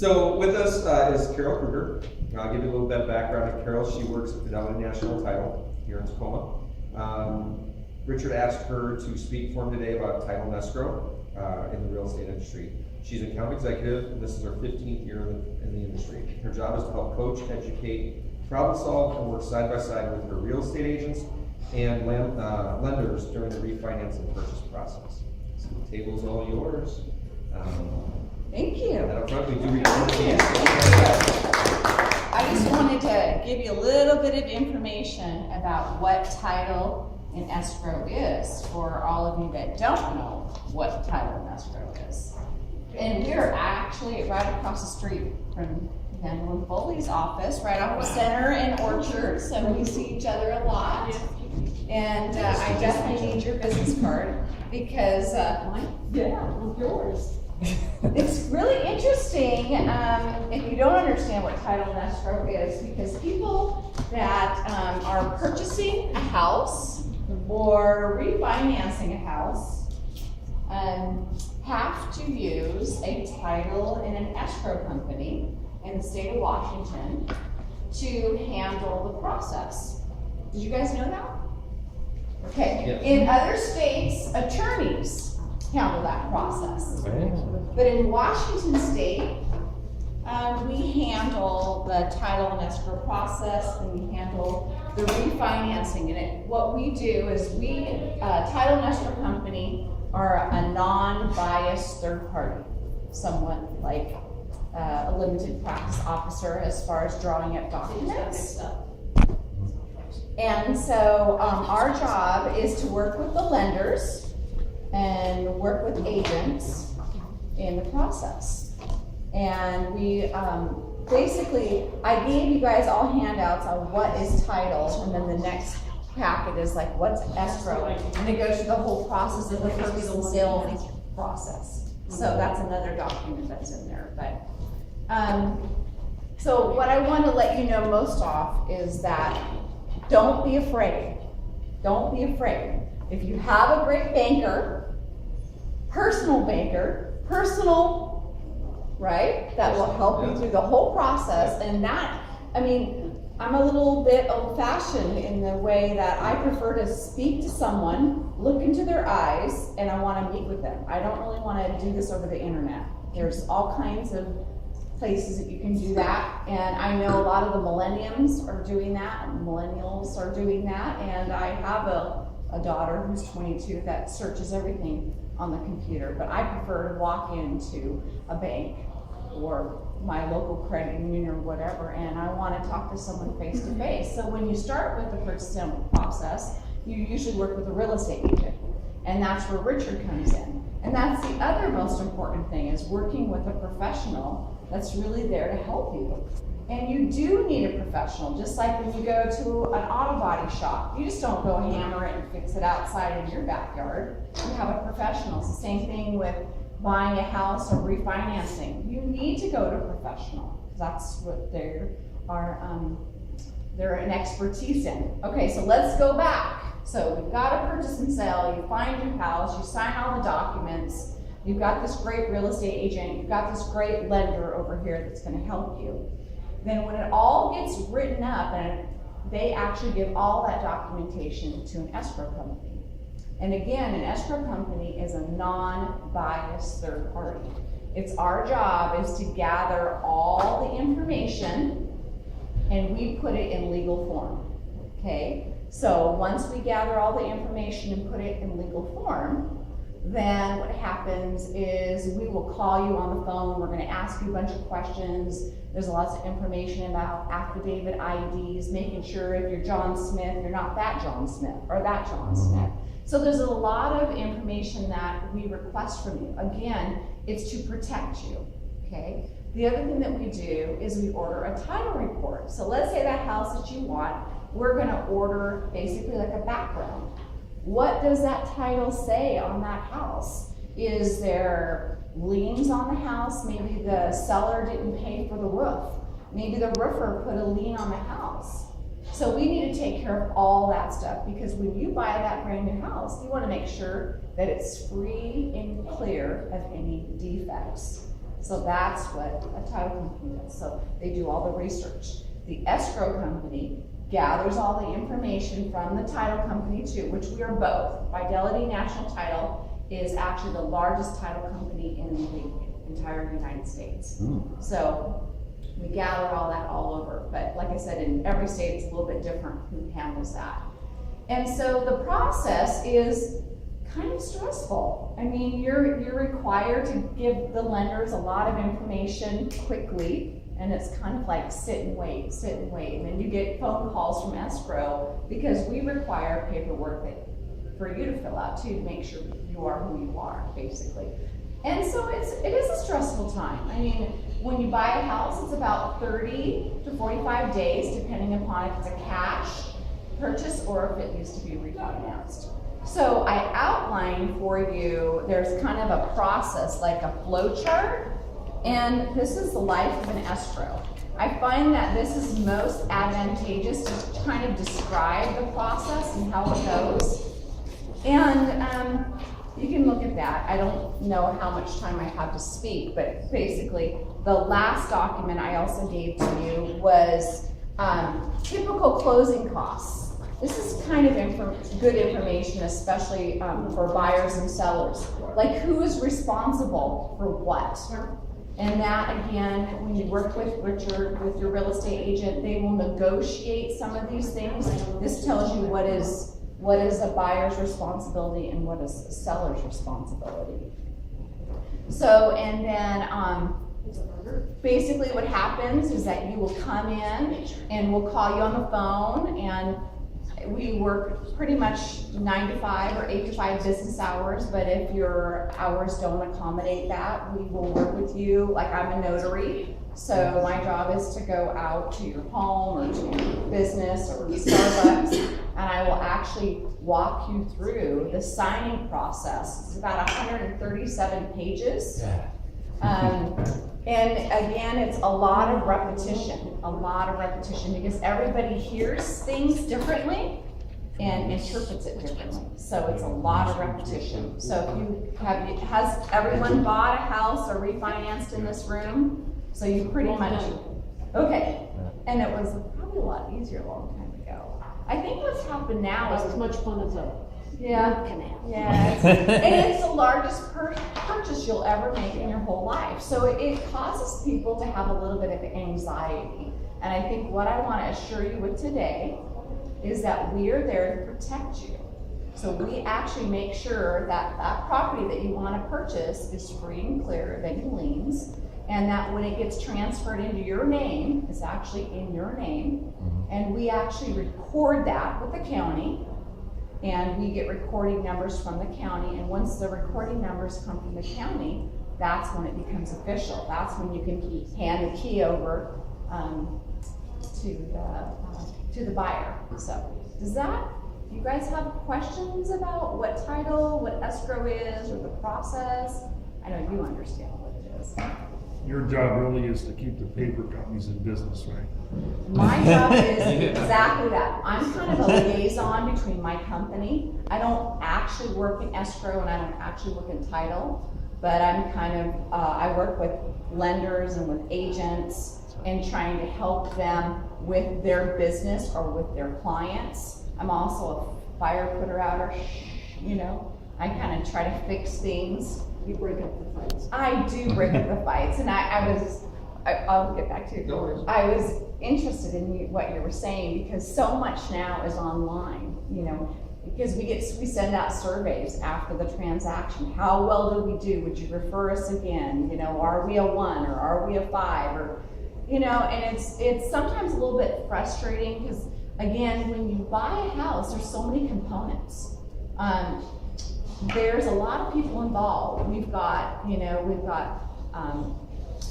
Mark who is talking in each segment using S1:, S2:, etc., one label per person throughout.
S1: So with us is Carol Kreuger. I'll give you a little bit of background on Carol. She works at Fidelity National Title here in Tacoma. Richard asked her to speak for him today about title and escrow in the real estate industry. She's an account executive, and this is her 15th year in the industry. Her job is to help coach, educate, problem solve, and work side by side with her real estate agents and lenders during the refinance and purchase process. So the table's all yours.
S2: Thank you.
S1: And up front, we do record these.
S2: I just wanted to give you a little bit of information about what title and escrow is for all of you that don't know what title and escrow is. And we're actually right across the street from Kendall and Foley's office, right off the center in Orchard, so we see each other a lot. And I definitely need your business card because, yours. It's really interesting if you don't understand what title and escrow is, because people that are purchasing a house or refinancing a house have to use a title and an escrow company in the state of Washington to handle the process. Did you guys know that? Okay.
S1: Yes.
S2: In other states, attorneys handle that process. But in Washington state, we handle the title and escrow process, and we handle the refinancing. And what we do is title and escrow company are a non-biased third party, somewhat like a limited practice officer as far as drawing up documents. And so our job is to work with the lenders and work with agents in the process. And we basically, I gave you guys all handouts on what is title, and then the next packet is like what's escrow, and it goes through the whole process of the purchase and sale process. So that's another document that's in there. But so what I want to let you know most off is that don't be afraid. Don't be afraid. If you have a great banker, personal, right, that will help you through the whole process, and that, I mean, I'm a little bit old-fashioned in the way that I prefer to speak to someone, look into their eyes, and I want to meet with them. I don't really want to do this over the internet. There's all kinds of places that you can do that, and I know a lot of the millennials are doing that, and I have a daughter who's 22 that searches everything on the computer, but I prefer to walk into a bank or my local credit union or whatever, and I want to talk to someone face to face. So when you start with the purchase and sale process, you usually work with a real estate agent, and that's where Richard comes in. And that's the other most important thing, is working with a professional that's really there to help you. And you do need a professional, just like when you go to an auto body shop. You just don't go hammer it and fix it outside in your backyard. You have a professional. It's the same thing with buying a house or refinancing. You need to go to a professional. That's what they're an expertise in. Okay, so let's go back. So we've got a purchase and sale. You find your house. You sign all the documents. You've got this great real estate agent. You've got this great lender over here that's going to help you. Then when it all gets written up, and they actually give all that documentation to an escrow company. And again, an escrow company is a non-biased third party. It's our job is to gather all the information and we put it in legal form, okay? So once we gather all the information and put it in legal form, then what happens is we will call you on the phone. We're going to ask you a bunch of questions. There's lots of information about affidavit IDs, making sure if you're John Smith, you're not that John Smith or that John Smith. So there's a lot of information that we request from you. Again, it's to protect you, okay? The other thing that we do is we order a title report. So let's say that house that you want, we're going to order basically like a background. What does that title say on that house? Is there liens on the house? Maybe the seller didn't pay for the roof. Maybe the roofer put a lien on the house. So we need to take care of all that stuff, because when you buy that brand new house, you want to make sure that it's free and clear of any defects. So that's what a title company does. So they do all the research. The escrow company gathers all the information from the title company too, which we are both. Fidelity National Title is actually the largest title company in the entire United States. So we gather all that all over. But like I said, in every state it's a little bit different who handles that. And so the process is kind of stressful. I mean, you're required to give the lenders a lot of information quickly. And it's kind of like sit and wait. And then you get phone calls from escrow because we require paperwork for you to fill out too, to make sure you are who you are, basically. And so it is a stressful time. I mean, when you buy a house, it's about 30 to 45 days, depending upon if it's a cash purchase or if it needs to be refinanced. So I outlined for you, there's kind of a process, like a flow chart. And this is the life of an escrow. I find that this is most advantageous to kind of describe the process and how it goes. And you can look at that. I don't know how much time I have to speak, but basically the last document I also gave to you was typical closing costs. This is kind of good information, especially for buyers and sellers. Like, who is responsible for what? And that, again, when you work with Richard, with your real estate agent, they will negotiate some of these things. This tells you what is a buyer's responsibility and what is a seller's responsibility. So, and then basically what happens is that you will come in and we'll call you on the phone, and we work pretty much 9 to 5 or 8 to 5 business hours, but if your hours don't accommodate that, we will work with you. Like, I'm a notary, so my job is to go out to your home or to your business or to Starbucks, and I will actually walk you through the signing process. It's about 137 pages. And again, it's a lot of repetition, because everybody hears things differently and interprets it differently. So it's a lot of repetition. So if has everyone bought a house or refinanced in this room? So you pretty much, okay. And it was probably a lot easier a long time ago. I think what's happened now is
S3: as much fun as a canal.
S2: Yeah, and it's the largest purchase you'll ever make in your whole life. So it causes people to have a little bit of anxiety. And I think what I want to assure you with today is that we are there to protect you. So we actually make sure that that property that you want to purchase is free and clear of any liens, and that when it gets transferred into your name, it's actually in your name. And we actually record that with the county. And we get recording numbers from the county, and once the recording numbers come from the county, that's when it becomes official. That's when you can hand the key over to the buyer. So, do you guys have questions about what title, what escrow is, or the process? I know you understand what it is.
S4: Your job really is to keep the paper companies in business, right?
S2: My job is exactly that. I'm kind of a liaison between my company. I don't actually work in escrow and I don't actually work in title, but I'm kind of, I work with lenders and with agents and trying to help them with their business or with their clients. I'm also a fire putter outer, I kind of try to fix things.
S3: You break up the fights.
S2: I do break up the fights, and I'll get back to you. I was interested in what you were saying because so much now is online, because we send out surveys after the transaction. How well do we do? Would you refer us again? Are we a 1 or are we a 5? Or, and it's sometimes a little bit frustrating because, again, when you buy a house, there's so many components. There's a lot of people involved. We've got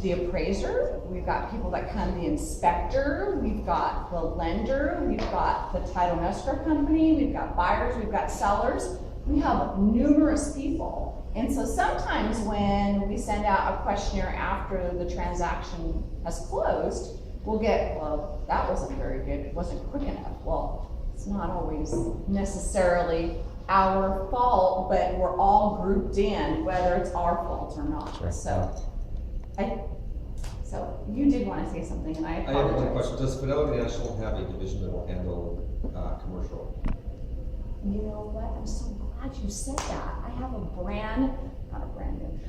S2: the appraiser, we've got people that come, the inspector, we've got the lender, we've got the title and escrow company, we've got buyers, we've got sellers. We have numerous people. And so sometimes when we send out a questionnaire after the transaction has closed, we'll get, well, that wasn't very good, it wasn't quick enough. Well, it's not always necessarily our fault, but we're all grouped in, whether it's our fault or not.
S5: Sure.
S2: So So you did want to say something, and I
S1: I have
S2: apologize.
S1: one question. Does Fidelity National have a division that will handle, commercial?
S2: You know what? I'm so glad you said that. I have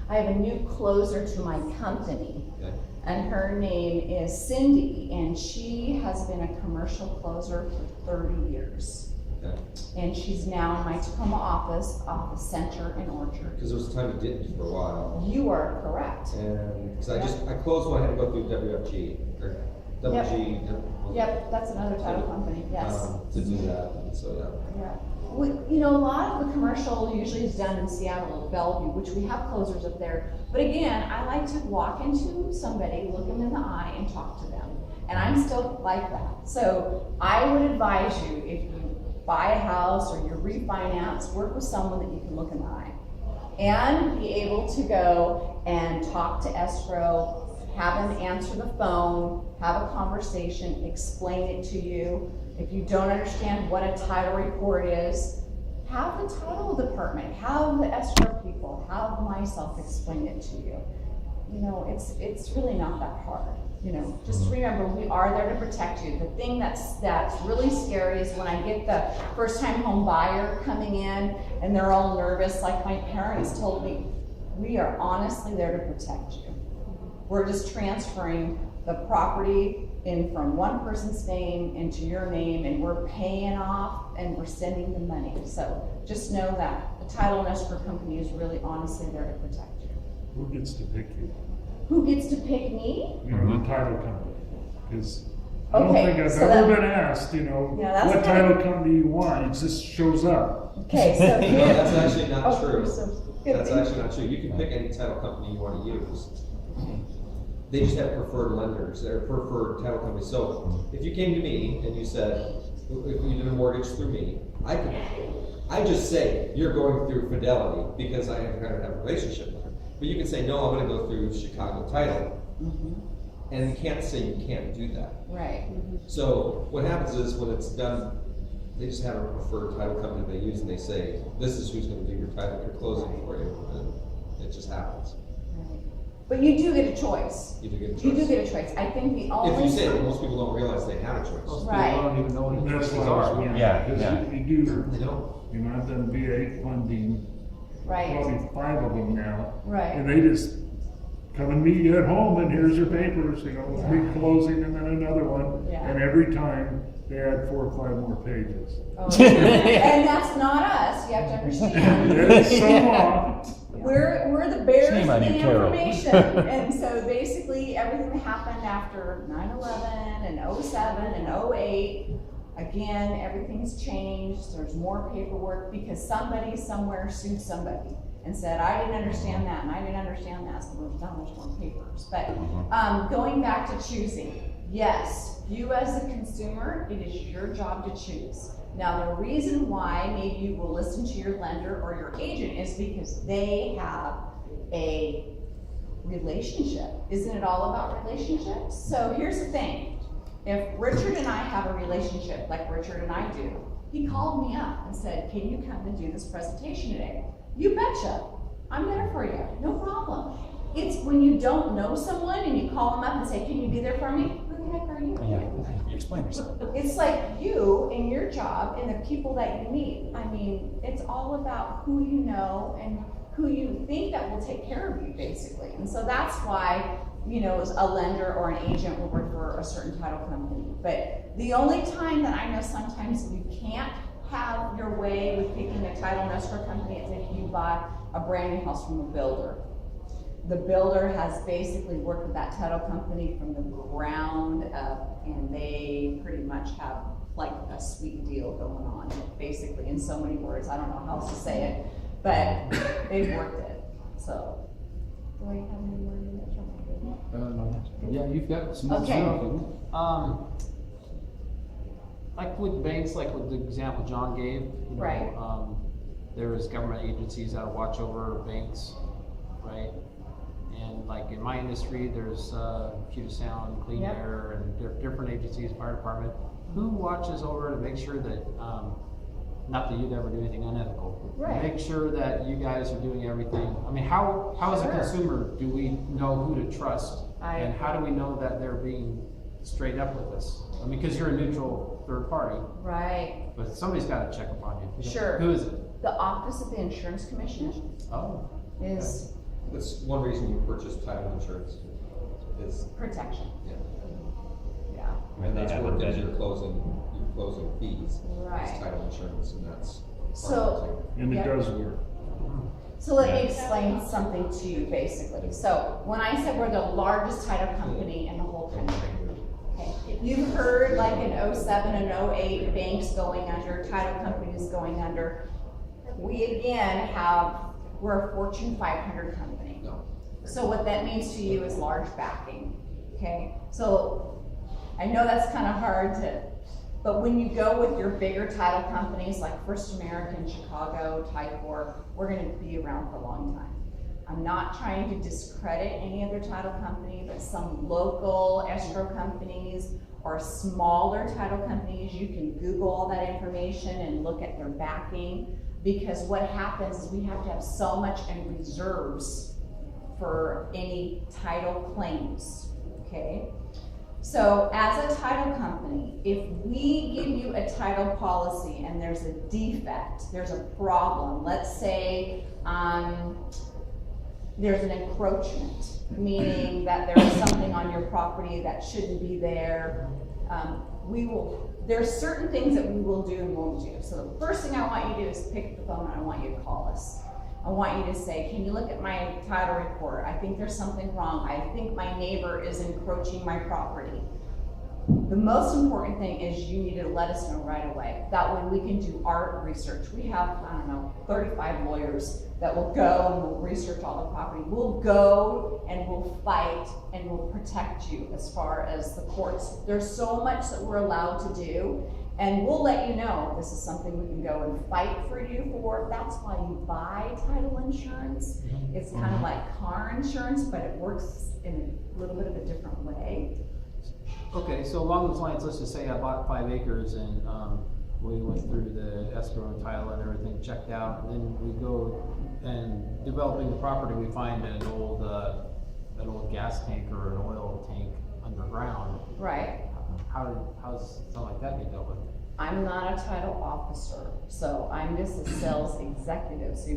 S2: I have a new closer to my company.
S1: Okay.
S2: And her name is Cindy, and she has been a commercial closer for 30 years.
S1: Okay.
S2: And she's now in my Tacoma office center in Orchard.
S1: Because there was a time it didn't for a while.
S2: You are correct.
S1: And, because I closed when I had to go through WFG, or WG.
S2: Yep, that's another title company, yes.
S1: To do that, and so, yeah.
S2: Yeah. You know, a lot of the commercial usually is done in Seattle or Bellevue, which we have closers up there. But again, I like to walk into somebody, look them in the eye, and talk to them. And I'm still like that. So I would advise you, if you buy a house or you refinance, work with someone that you can look in the eye. And be able to go and talk to escrow, have them answer the phone, have a conversation, explain it to you. If you don't understand what a title report is, have the title department, have the escrow people, have myself explain it to you. You know, it's really not that hard. You know, just remember, we are there to protect you. The thing that's really scary is when I get the first-time home buyer coming in and they're all nervous, like my parents told me, we are honestly there to protect you. We're just transferring the property in from one person's name into your name, and we're paying off and we're sending the money. So just know that the title and escrow company is really honestly there to protect you.
S4: Who gets to pick you?
S2: Who gets to pick me?
S4: You know, the title company. Because I don't
S2: Okay,
S4: think I've
S2: so
S4: ever
S2: that-
S4: been asked, you know,
S2: Yeah, that's
S4: what
S2: okay.
S4: title company you want. It just shows up.
S2: Okay, so
S1: No,
S2: here.
S1: that's actually not
S2: Oh,
S1: true.
S2: so good
S1: That's
S2: thing.
S1: actually not true. You can pick any title company you want to use. They just have preferred lenders, they're preferred title companies. So if you came to me and you said, if you did a mortgage through me, I just say, you're going through Fidelity because I have a relationship with her. But you can say, no, I'm gonna go through Chicago Title. And you can't say you can't do that.
S2: Right.
S1: So what happens is when it's done, they just have a preferred title company they use and they say, this is who's gonna do your title, your closing for you, and it just happens.
S2: Right. But you do get a choice.
S1: You do get a choice.
S2: You do get a choice. I think the only.
S1: If you say it,
S2: time-
S1: most people don't realize they have a choice.
S5: Most
S2: Right.
S5: people don't even know what the
S4: That's
S5: choices
S4: why I was
S5: are.
S4: wondering.
S6: Yeah,
S4: Because
S6: yeah.
S4: you do,
S1: They don't.
S4: you know, I've done VA funding,
S2: Right,
S4: probably 5 of them now. And
S2: right.
S4: they just come and meet you at home and here's your papers, you know, big closing and then another one.
S2: Yeah.
S4: And every time they add 4 or 5 more pages.
S2: Oh, and that's not us, you have to understand.
S4: There's some law.
S2: We're the bearers
S6: Shame
S2: of
S6: on
S2: the
S6: you, Carol.
S2: information. And so basically, everything that happened after 9/11 and 07 and 08, again, everything's changed. There's more paperwork because somebody somewhere sued somebody and said, I didn't understand that and I didn't understand that. So there's more papers. But going back to choosing, yes, you as a consumer, it is your job to choose. Now, the reason why maybe you will listen to your lender or your agent is because they have a relationship. Isn't it all about relationships? So here's the thing. If Richard and I have a relationship like Richard and I do, he called me up and said, can you come and do this presentation today? You betcha. I'm there for you. No problem. It's when you don't know someone and you call them up and say, can you be there for me? Who the heck are you?
S6: Yeah, explain yourself.
S2: It's like you and your job and the people that you meet. I mean, it's all about who you know and who you think that will take care of you, basically. And so that's why, you know, a lender or an agent will refer a certain title company. But the only time that I know sometimes you can't have your way with picking a title and escrow company is if you buy a brand new house from a builder. The builder has basically worked with that title company from the ground up, and they pretty much have like a sweet deal going on, basically, in so many words. I don't know how else to say it, but they've worked it. So, do I have any more minutes?
S5: Yeah, you've got some
S2: Okay.
S5: stuff. Like with banks, like with the example John gave, you know,
S2: Right.
S5: there is government agencies that watch over banks, right? And like in my industry, there's Puget Sound, Clean
S2: Yep.
S5: Air, and different agencies, fire department. Who watches over to make sure that not that you'd ever do anything unethical.
S2: Right.
S5: Make sure that you guys are doing everything. I mean, how as a
S2: Sure.
S5: consumer do we know who to trust?
S2: I
S5: And how do we know that they're being straight up with us? I mean, because you're a neutral third party,
S2: Right.
S5: but somebody's got to check up on you.
S2: Sure.
S5: Who is it?
S2: The Office of the Insurance Commissioner
S5: Oh.
S2: is
S1: That's one reason you purchase title insurance, is,
S2: protection.
S1: yeah.
S2: Yeah.
S1: And that's
S6: They have
S1: worked
S6: it
S1: into
S6: vetted.
S1: your closing fees,
S2: Right.
S1: is title insurance, and that's. part
S2: So-
S1: of it too.
S4: And it
S2: Yeah.
S4: does work.
S2: So let me explain something to you, basically. So when I said we're the largest title company in the whole country, okay, you've heard like in 07 and 08, banks going under, title companies going under. We again we're a Fortune 500 company.
S1: No.
S2: So what that means to you is large backing, okay? So I know that's kind of hard to, but when you go with your bigger title companies like First American, Chicago, Tycor, we're gonna be around for a long time. I'm not trying to discredit any other title company, but some local escrow companies or smaller title companies, you can Google all that information and look at their backing. Because what happens is we have to have so much in reserves for any title claims, okay? So as a title company, if we give you a title policy and there's a defect, there's a problem, let's say there's an encroachment, meaning that there's something on your property that shouldn't be there, there's certain things that we will do and won't do. So the first thing I want you to do is pick up the phone and I want you to call us. I want you to say, can you look at my title report? I think there's something wrong. I think my neighbor is encroaching my property. The most important thing is you need to let us know right away. That way we can do our research. We have, 35 lawyers that will go and will research all the property. We'll go and we'll fight and we'll protect you as far as the courts. There's so much that we're allowed to do, and we'll let you know if this is something we can go and fight for you for. That's why you buy title insurance. It's kind of like car insurance, but it works in a little bit of a different way.
S5: Okay, so along those lines, let's just say I bought 5 acres and we went through the escrow and title and everything checked out, and then we go and developing the property, we find an old gas tank or an oil tank underground.
S2: Right.
S5: How's something like that get dealt with?
S2: I'm not a title officer, so I'm just a sales executive. So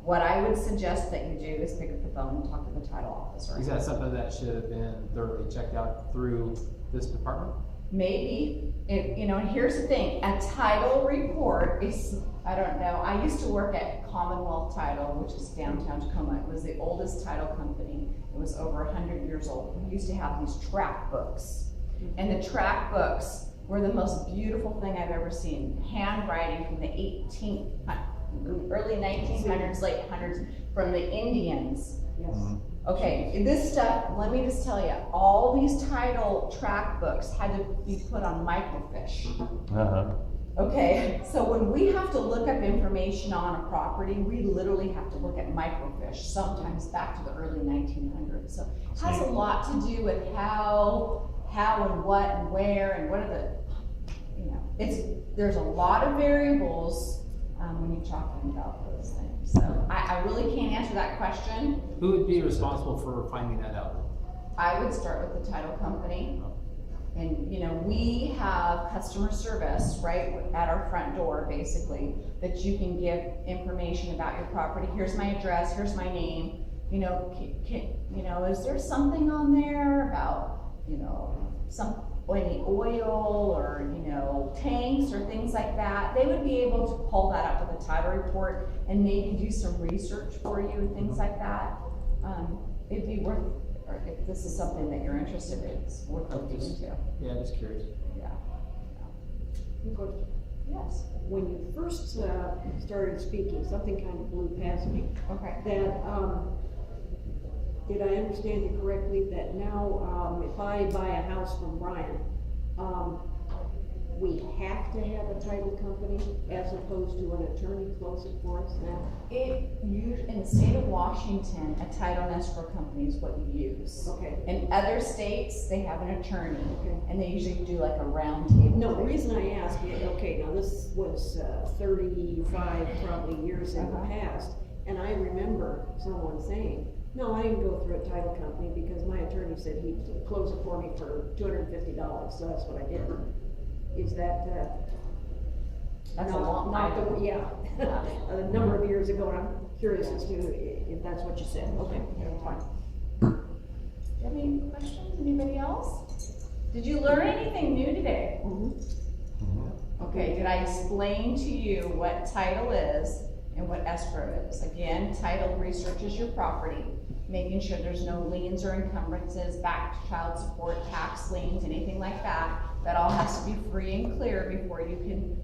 S2: what I would suggest that you do is pick up the phone and talk to the title officer.
S5: Is that something that should have been thoroughly checked out through this department?
S2: Maybe, and here's the thing, a title report is, I don't know, I used to work at Commonwealth Title, which is downtown Tacoma. It was the oldest title company. It was over 100 years old. We used to have these track books. And the track books were the most beautiful thing I've ever seen. Handwriting from the early 1900s, late hundreds, from the Indians.
S3: Yes.
S2: Okay, this stuff, let me just tell you, all these title track books had to be put on microfiche. Okay, so when we have to look up information on a property, we literally have to look at microfiche, sometimes back to the early 1900s. So it has a lot to do with how and what and where and what are the, there's a lot of variables when you're talking about those things. So I really can't answer that question.
S5: Who would be responsible for finding that out?
S2: I would start with the title company. And, we have customer service, right, at our front door, basically, that you can give information about your property. Here's my address, here's my name. Is there something on there about, any oil or, tanks or things like that? They would be able to pull that up with a title report and maybe do some research for you and things like that. It'd be worth, or if this is something that you're interested in, it's worth looking into.
S5: Yeah, just curious.
S2: Yeah.
S3: Question.
S2: Yes.
S3: When you first started speaking, something kind of blew past me.
S2: Okay.
S3: That, did I understand you correctly, that now, if I buy a house from Brian, we have to have a title company as opposed to an attorney close it for us now?
S2: In the state of Washington, a title and escrow company is what you use.
S3: Okay.
S2: In other states, they have an attorney,
S3: Okay.
S2: and they usually do like a round table.
S3: No, the reason I ask, okay, now this was 35 probably years in the past, and I remember someone saying, no, I didn't go through a title company because my attorney said he'd close it for me for $250, so that's what I did. Is that,
S2: That's a long
S3: not
S2: time.
S3: the, yeah, a number of years ago, and I'm curious as to if that's what you said, okay, fine.
S2: Do you have any questions? Anybody else? Did you learn anything new today? Okay, did I explain to you what title is and what escrow is? Again, title researches your property, making sure there's no liens or encumbrances, back to child support, tax liens, anything like that. That all has to be free and clear before you can,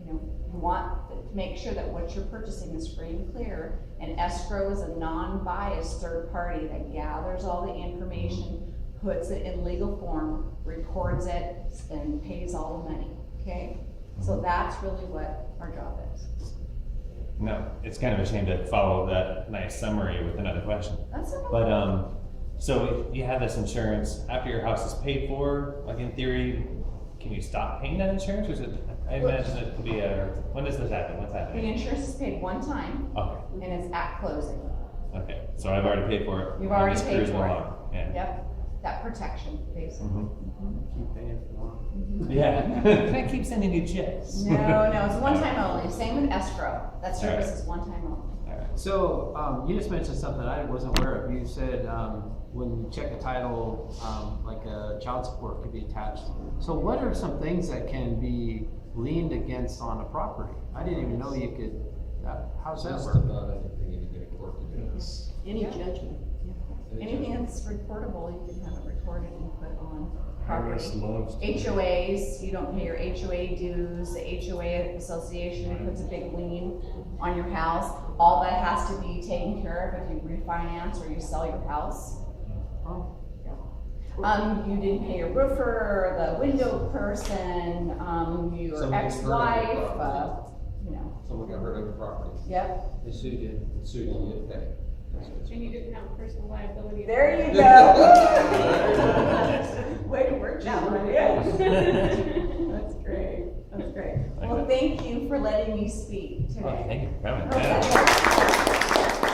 S2: you want to make sure that what you're purchasing is free and clear. And escrow is a non-biased third party that gathers all the information, puts it in legal form, records it, and pays all the money, okay? So that's really what our job is.
S6: No, it's kind of a shame to follow that nice summary with another question.
S2: That's okay.
S6: But, so you have this insurance, after your house is paid for, like in theory, can you stop paying that insurance, or is it, I imagine it could be when does this happen, what's
S2: The
S6: happening?
S2: insurance is paid one time,
S6: Okay,
S2: and it's at closing.
S6: okay, so I've already paid for it.
S2: You've
S6: I'm
S2: already
S6: just
S2: paid
S6: cruising
S2: for it.
S6: along. Yeah.
S2: Yep, that protection, basically.
S5: Keep paying for long.
S6: Yeah. Can I keep sending you checks?
S2: No, it's one time only, same with escrow, that service is one time only.
S6: Alright.
S5: So, you just mentioned something I wasn't aware of. You said, when you check a title, like a child support could be attached. So what are some things that can be leaned against on a property? I didn't even know you could, how's that
S7: Just
S5: work?
S7: about anything you can get a court to do.
S3: Any judgment?
S2: Anything that's reportable, you can have it recorded and put on property.
S4: Harris loves to-
S2: HOAs, you don't pay your HOA dues, the HOA association puts a big lien on your house. All that has to be taken care of if you refinance or you sell your house.
S5: Oh,
S2: You didn't pay your roofer, the window person, your
S7: Somebody hurt
S2: ex-wife,
S7: on your property.
S2: you know,
S7: Someone got hurt on your property,
S2: yep.
S5: they sued you.
S7: sued you, you didn't pay.
S8: And you didn't have personal liability.
S2: There you go. Way to work that one, yeah. That's great, that's great. Well, thank you for letting me speak today.
S6: Well, thank you for coming. Yeah.
S2: Okay.